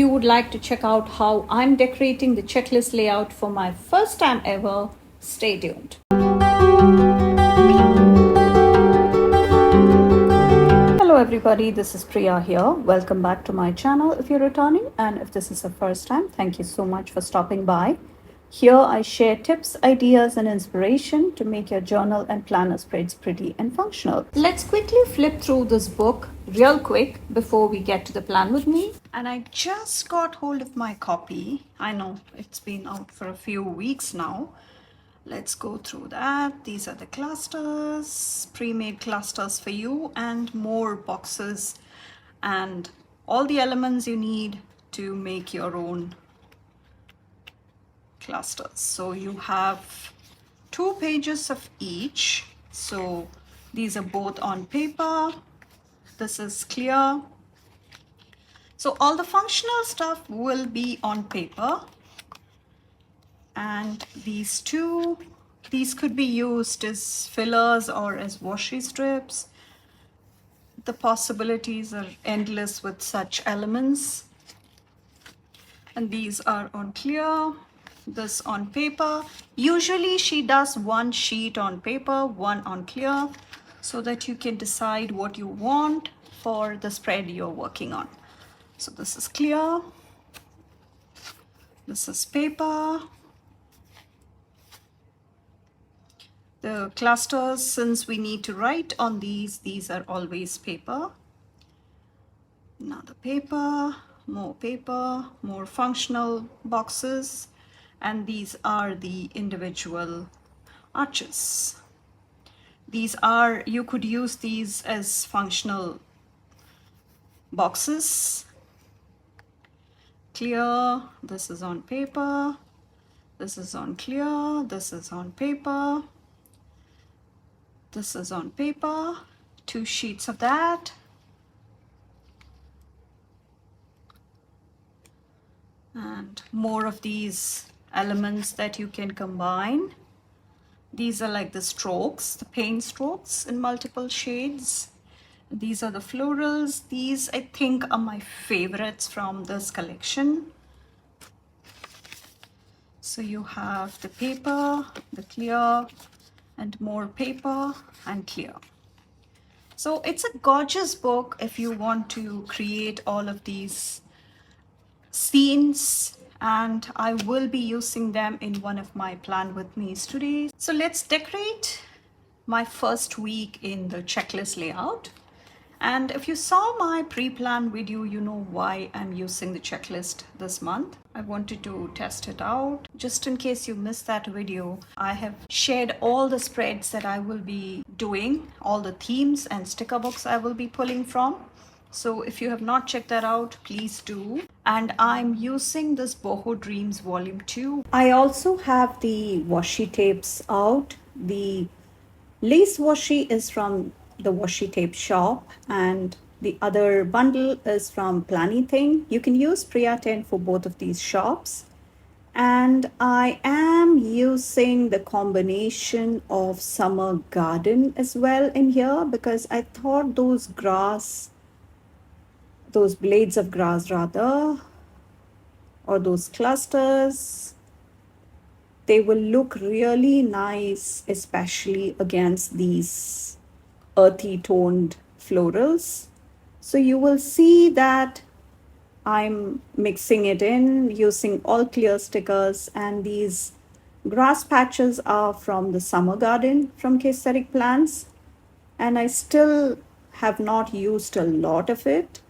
you would like to check out how I'm decorating the checklist layout for my first time ever, stay tuned. Hello everybody, this is Priya here. Welcome back to my channel if you're returning, and if this is the first time, thank you so much for stopping by. Here I share tips, ideas and inspiration to make your journal and planner spreads pretty and functional. Let's quickly flip through this book real quick before we get to the plan with me. And I just got hold of my copy. I know it's been out for a few weeks now. Let's go through that. These are the clusters, pre-made clusters for you, and more boxes and all the elements you need to make your own clusters. So you have 2 pages of each. So these are both on paper. This is clear. So all the functional stuff will be on paper. And these could be used as fillers or as washi strips. The possibilities are endless with such elements. And these are on clear, this on paper. Usually she does 1 sheet on paper, 1 on clear, so that you can decide what you want for the spread you're working on. So this is clear, this is paper. The clusters, since we need to write on these are always paper. Another paper, more functional boxes, and these are the individual arches. These are, you could use these as functional boxes. Clear, this is on paper, this is on clear, this is on paper. This is on paper, 2 sheets of that. And more of these elements that you can combine. These are like the strokes, the paint strokes in multiple shades. These are the florals. These I think are my favorites from this collection. So you have the paper, the clear, and more paper and clear. So it's a gorgeous book if you want to create all of these scenes, and I will be using them in one of my plan with me's today. So let's decorate my first week in the checklist layout. And if you saw my pre-plan video, you know why I'm using the checklist this month. I wanted to test it out. Just in case you missed that video, I have shared all the spreads that I will be doing, all the themes and sticker books I will be pulling from. So if you have not checked that out, please do. And I'm using this Boho Dreams Volume 2. I also have the washi tapes out. The lace washi is from the washi tape shop, and the other bundle is from Planny Thing. You can use Priya 10 for both of these shops. And I am using the combination of Summer Garden as well in here, because I thought those blades of grass rather, or those clusters, they will look really nice, especially against these earthy toned florals. So you will see that I'm mixing it in using all clear stickers, and these grass patches are from the Summer Garden from Casstheticplans, and I still have not used a lot of it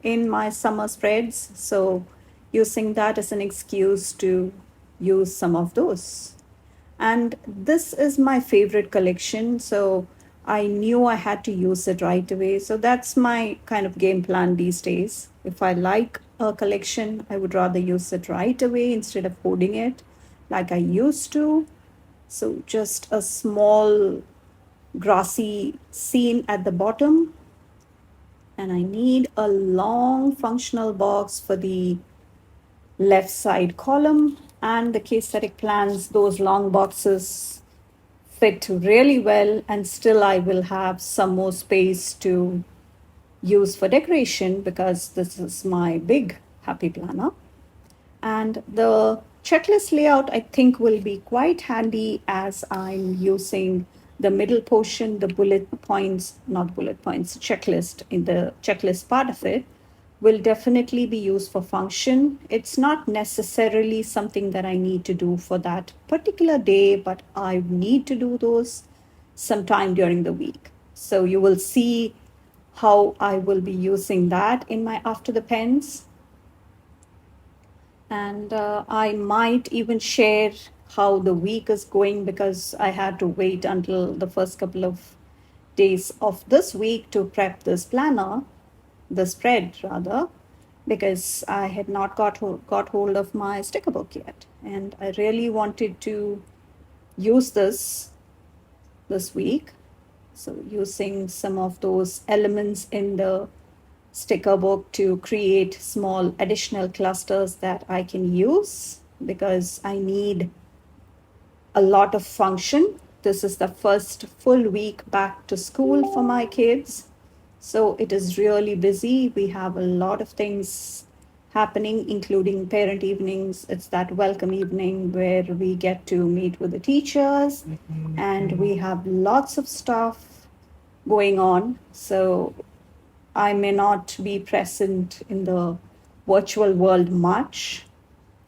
in my summer spreads, so using that as an excuse to use some of those. And this is my favorite collection, so I knew I had to use it right away. So that's my kind of game plan these days. If I like a collection, I would rather use it right away instead of holding it like I used to. So just a small grassy scene at the bottom. And I need a long functional box for the left side column. And the Casstheticplans, those long boxes fit really well, and still I will have some more space to use for decoration, because this is my big happy planner. And the checklist layout, I think, will be quite handy as I'm using the middle portion, the bullet points, not bullet points, checklist in the checklist part of it will definitely be used for function. It's not necessarily something that I need to do for that particular day, but I need to do those sometime during the week. So you will see how I will be using that in my after the pens. And I might even share how the week is going because I had to wait until the first couple of days of this week to prep this planner, the spread rather, because I had not got hold of my sticker book yet. And I really wanted to use this week. So using some of those elements in the sticker book to create small additional clusters that I can use because I need a lot of function. This is the first full week back to school for my kids. So it is really busy. We have a lot of things happening, including parent evenings. It's that welcome evening where we get to meet with the teachers and we have lots of stuff going on. So I may not be present in the virtual world much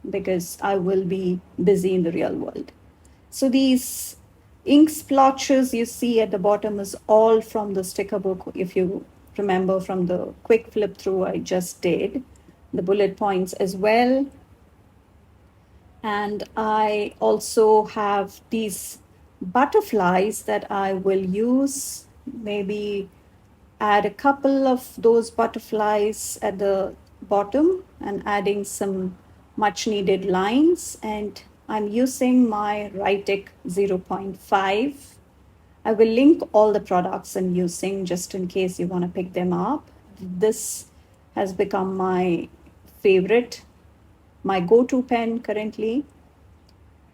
because I will be busy in the real world. So these ink splotches you see at the bottom is all from the sticker book. If you remember from the quick flip through I just did, the bullet points as well. And I also have these butterflies that I will use, maybe add a couple of those butterflies at the bottom and adding some much needed lines. And I'm using my Writec 0.5. I will link all the products I'm using just in case you want to pick them up. This has become my favorite, my go-to pen currently.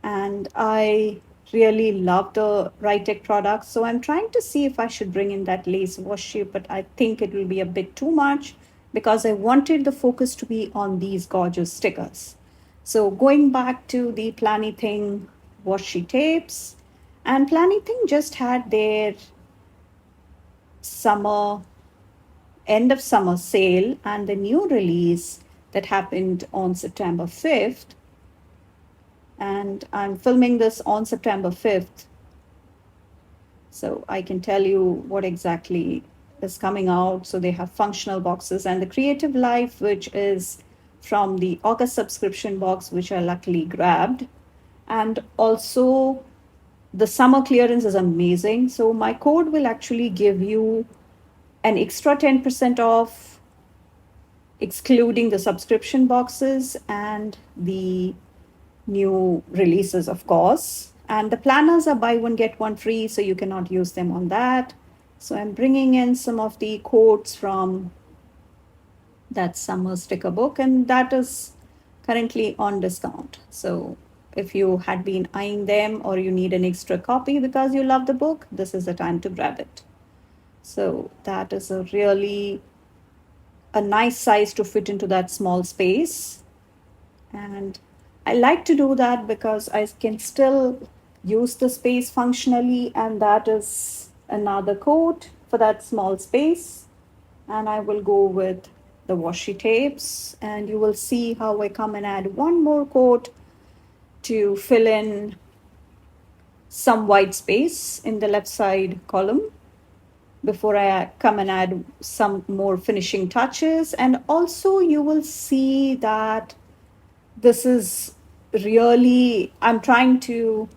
And I really love the Writec products. So I'm trying to see if I should bring in that lace washi, but I think it will be a bit too much because I wanted the focus to be on these gorgeous stickers. So going back to the Planything washi tapes, and Planything just had their summer, end of summer sale, and the new release that happened on September 5th. And I'm filming this on September 5th. So I can tell you what exactly is coming out. So they have functional boxes and the Creative Life, which is from the August subscription box, which I luckily grabbed. And also the summer clearance is amazing. So my code will actually give you an extra 10% off, excluding the subscription boxes and the new releases, of course. And the planners are buy one, get one free, so you cannot use them on that. So I'm bringing in some of the quotes from that summer sticker book, and that is currently on discount. So if you had been eyeing them or you need an extra copy because you love the book, this is the time to grab it. So that is a nice size to fit into that small space. And I like to do that because I can still use the space functionally, and that is another coat for that small space. And I will go with the washi tapes, and you will see how I come and add one more coat to fill in some white space in the left side column before I come and add some more finishing touches. And also you will see that this is really, I'm trying to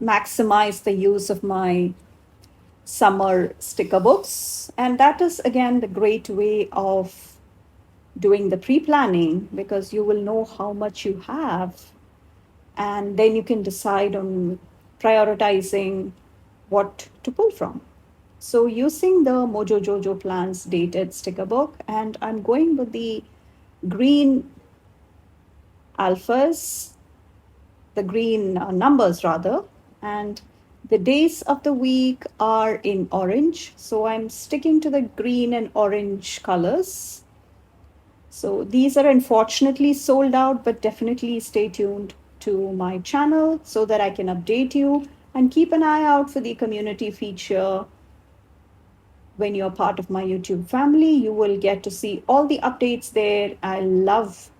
maximize the use of my summer sticker books. And that is, again, the great way of doing the pre-planning because you will know how much you have. And then you can decide on prioritizing what to pull from. So using the Mojo Jojo Plans dated sticker book, and I'm going with the green alphas, the green numbers rather, and the days of the week are in orange. So I'm sticking to the green and orange colors. So these are unfortunately sold out, but definitely stay tuned to my channel so that I can update you, and keep an eye out for the community feature. When you're part of my YouTube family, you will get to see all the updates there. I love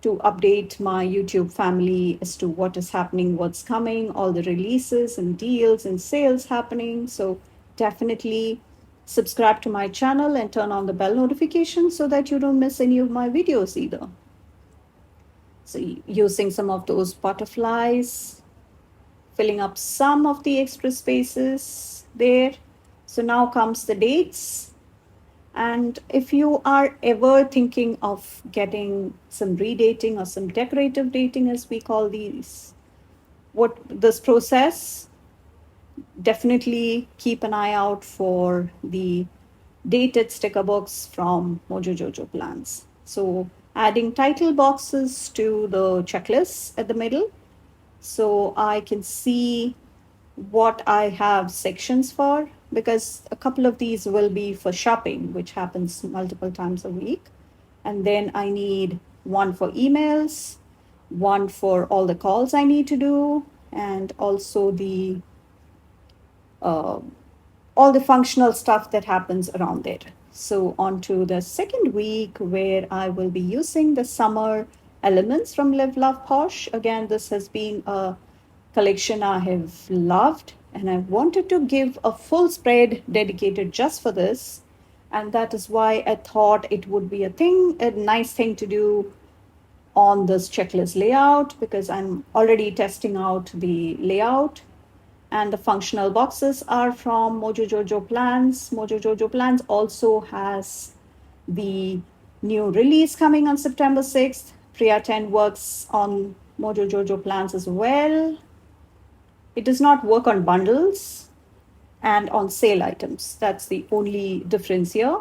to update my YouTube family as to what is happening, what's coming, all the releases and deals and sales happening. So definitely subscribe to my channel and turn on the bell notification so that you don't miss any of my videos either. So using some of those butterflies, filling up some of the extra spaces there. So now comes the dates. And if you are ever thinking of getting some redating or some decorative dating, as we call these, what this process, definitely keep an eye out for the dated sticker books from Mojo Jojo Plans. So adding title boxes to the checklists at the middle, so I can see what I have sections for, because a couple of these will be for shopping, which happens multiple times a week. And then I need one for emails, one for all the calls I need to do, and also the uh, all the functional stuff that happens around it. So on to the second week, where I will be using the summer elements from Liveloveposh. Again, this has been a collection I have loved, and I wanted to give a full spread dedicated just for this. And that is why I thought it would be a nice thing to do on this checklist layout, because I'm already testing out the layout. And the functional boxes are from Mojo Jojo Plans. Mojo Jojo Plans also has the new release coming on September 6th. Priya 10 works on Mojo Jojo Plans as well. It does not work on bundles and on sale items. That's the only difference here.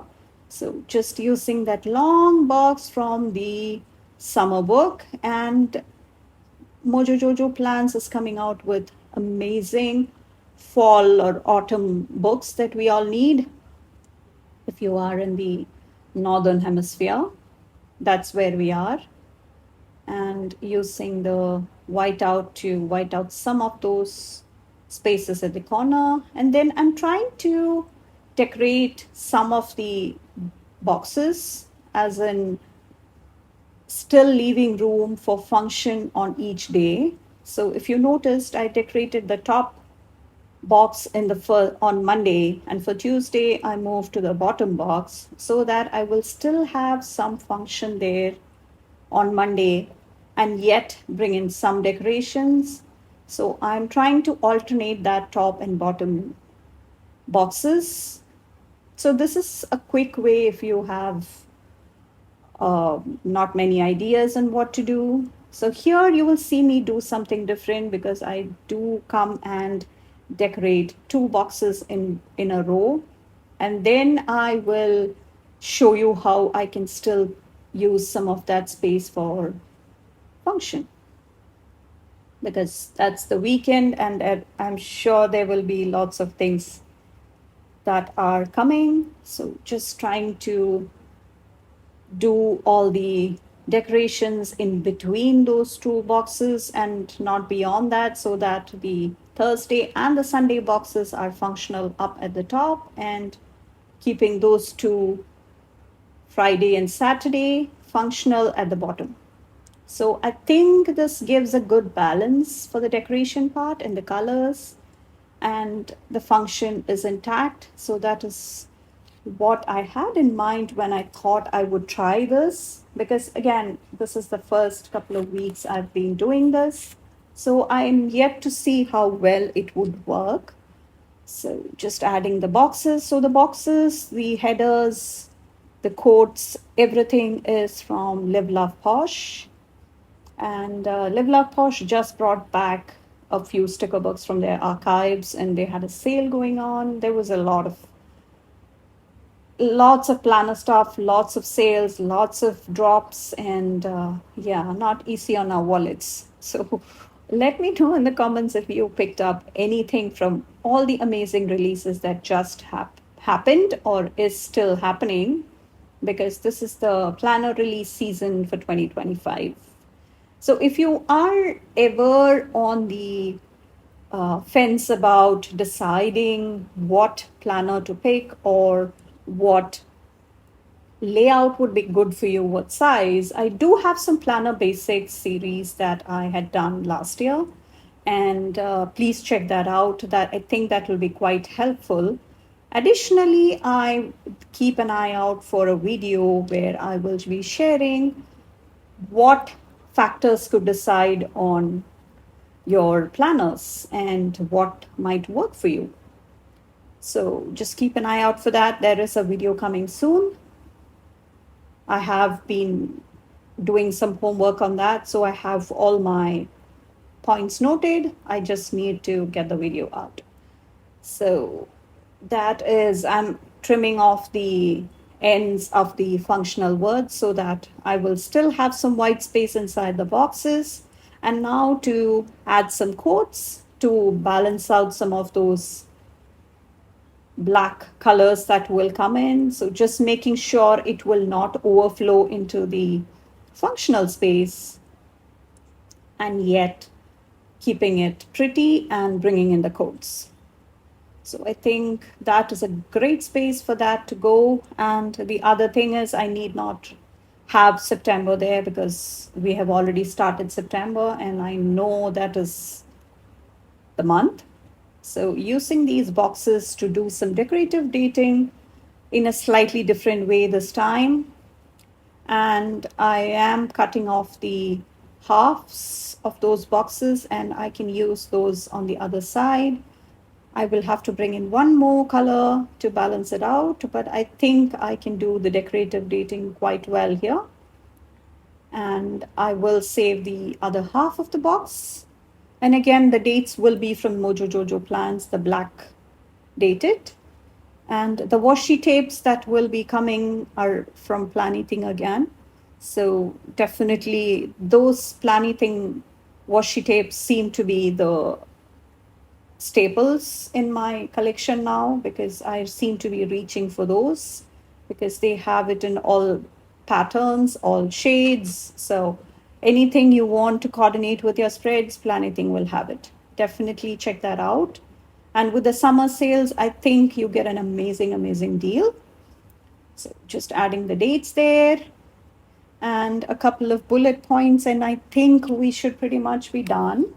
So just using that long box from the summer book, and Mojo Jojo Plans is coming out with amazing fall or autumn books that we all need. If you are in the northern hemisphere, that's where we are. And using the whiteout to white out some of those spaces at the corner. And then I'm trying to decorate some of the boxes, as in still leaving room for function on each day. So if you noticed, I decorated the top box on Monday, and for Tuesday I moved to the bottom box so that I will still have some function there on Monday and yet bring in some decorations. So I'm trying to alternate that top and bottom boxes. So this is a quick way if you have not many ideas on what to do. So here you will see me do something different, because I do come and decorate two boxes in a row, and then I will show you how I can still use some of that space for function, because that's the weekend, and I'm sure there will be lots of things that are coming. So just trying to do all the decorations in between those two boxes and not beyond that, so that the Thursday and the Sunday boxes are functional up at the top, and keeping those two Friday and Saturday functional at the bottom. So I think this gives a good balance for the decoration part and the colors, and the function is intact. So that is what I had in mind when I thought I would try this, because again, this is the first couple of weeks I've been doing this. So I'm yet to see how well it would work. So just adding the boxes. So the boxes, the headers, the quotes, everything is from Liveloveposh. And Liveloveposh just brought back a few sticker books from their archives, and they had a sale going on. There was lots of planner stuff, lots of sales, lots of drops, and yeah, not easy on our wallets. So let me know in the comments if you picked up anything from all the amazing releases that just happened or is still happening. because this is the planner release season for 2025. So if you are ever on the fence about deciding what planner to pick or what layout would be good for you, what size, I do have some planner basics series that I had done last year. And please check that out. That I think that will be quite helpful. Additionally, I keep an eye out for a video where I will be sharing what factors could decide on your planners and what might work for you. So just keep an eye out for that. There is a video coming soon. I have been doing some homework on that, so I have all my points noted. I just need to get the video out. So that is, I'm trimming off the ends of the functional words so that I will still have some white space inside the boxes. And now to add some quotes to balance out some of those black colors that will come in. So just making sure it will not overflow into the functional space and yet keeping it pretty and bringing in the quotes. So I think that is a great space for that to go. And the other thing is I need not have September there because we have already started September and I know that is the month. So using these boxes to do some decorative dating in a slightly different way this time. And I am cutting off the halves of those boxes and I can use those on the other side. I will have to bring in one more color to balance it out, but I think I can do the decorative dating quite well here. And I will save the other half of the box. And again, the dates will be from Mojo Jojo Plans, the black dated. And the washi tapes that will be coming are from Planything again. So definitely those Planything washi tapes seem to be the staples in my collection now because I seem to be reaching for those because they have it in all patterns, all shades. So anything you want to coordinate with your spreads, Planything will have it. Definitely check that out. And with the summer sales, I think you get an amazing, amazing deal. So just adding the dates there and a couple of bullet points, and I think we should pretty much be done.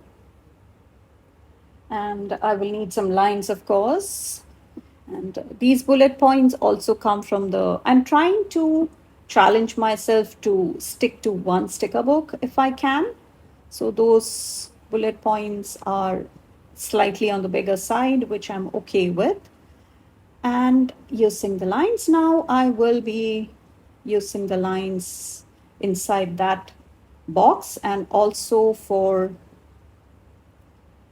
And I will need some lines, of course. And these bullet points also come from I'm trying to challenge myself to stick to one sticker book if I can. So those bullet points are slightly on the bigger side, which I'm okay with. And using the lines now, I will be using the lines inside that box and also for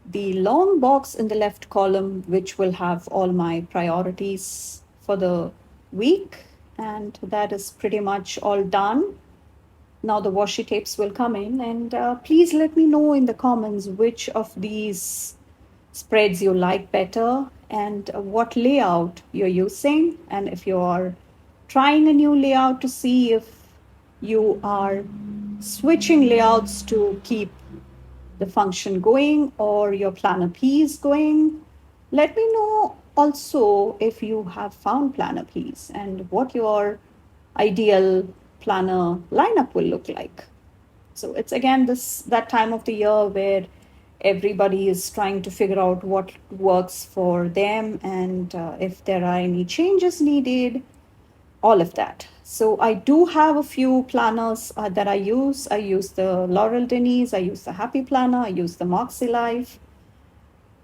the long box in the left column, which will have all my priorities for the week. And that is pretty much all done. Now the washi tapes will come in, and please let me know in the comments which of these spreads you like better and what layout you're using, and if you are trying a new layout to see if you are switching layouts to keep the function going or your planner piece going. Let me know also if you have found planner piece and what your ideal planner lineup will look like. So it's again that time of the year where everybody is trying to figure out what works for them and if there are any changes needed, all of that. So I do have a few planners that I use. I use the Laurel Denise, I use the Happy Planner, I use the Moxie Life.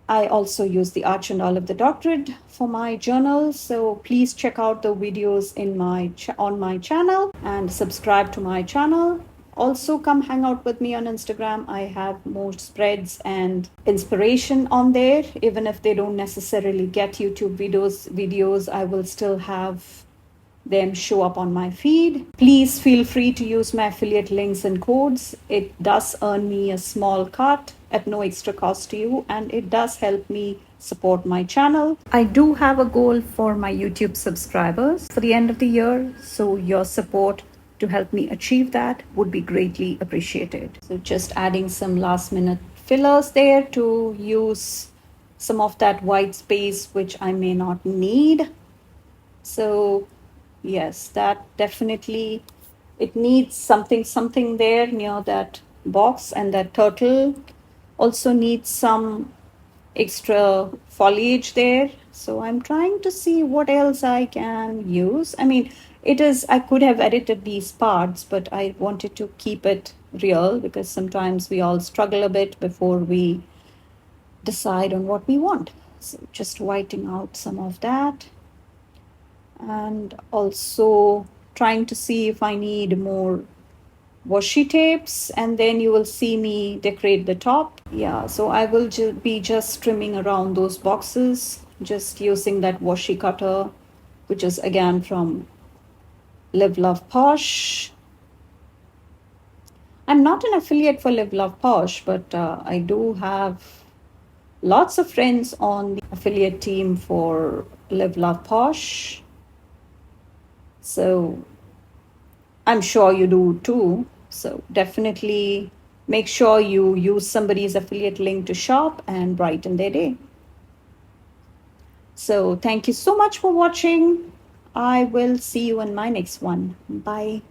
I also use the Arch and Olive the Doctorate for my journal. So please check out the videos on my channel and subscribe to my channel. Also come hang out with me on Instagram. I have more spreads and inspiration on there. Even if they don't necessarily get YouTube videos, I will still have them show up on my feed. Please feel free to use my affiliate links and codes. It does earn me a small cut at no extra cost to you, and it does help me support my channel. I do have a goal for my YouTube subscribers for the end of the year, so your support to help me achieve that would be greatly appreciated. So just adding some last minute fillers there to use some of that white space which I may not need. So yes, that definitely, it needs something there near that box, and that turtle also needs some extra foliage there. So I'm trying to see what else I can use. I mean, I could have edited these parts, but I wanted to keep it real because sometimes we all struggle a bit before we decide on what we want. So just whiting out some of that, and also trying to see if I need more washi tapes, and then you will see me decorate the top. Yeah, so I will be just trimming around those boxes, just using that washi cutter, which is again from Liveloveposh. I'm not an affiliate for Liveloveposh, but I do have lots of friends on the affiliate team for Liveloveposh. So I'm sure you do too. So definitely make sure you use somebody's affiliate link to shop and brighten their day. So thank you so much for watching. I will see you in my next one. Bye.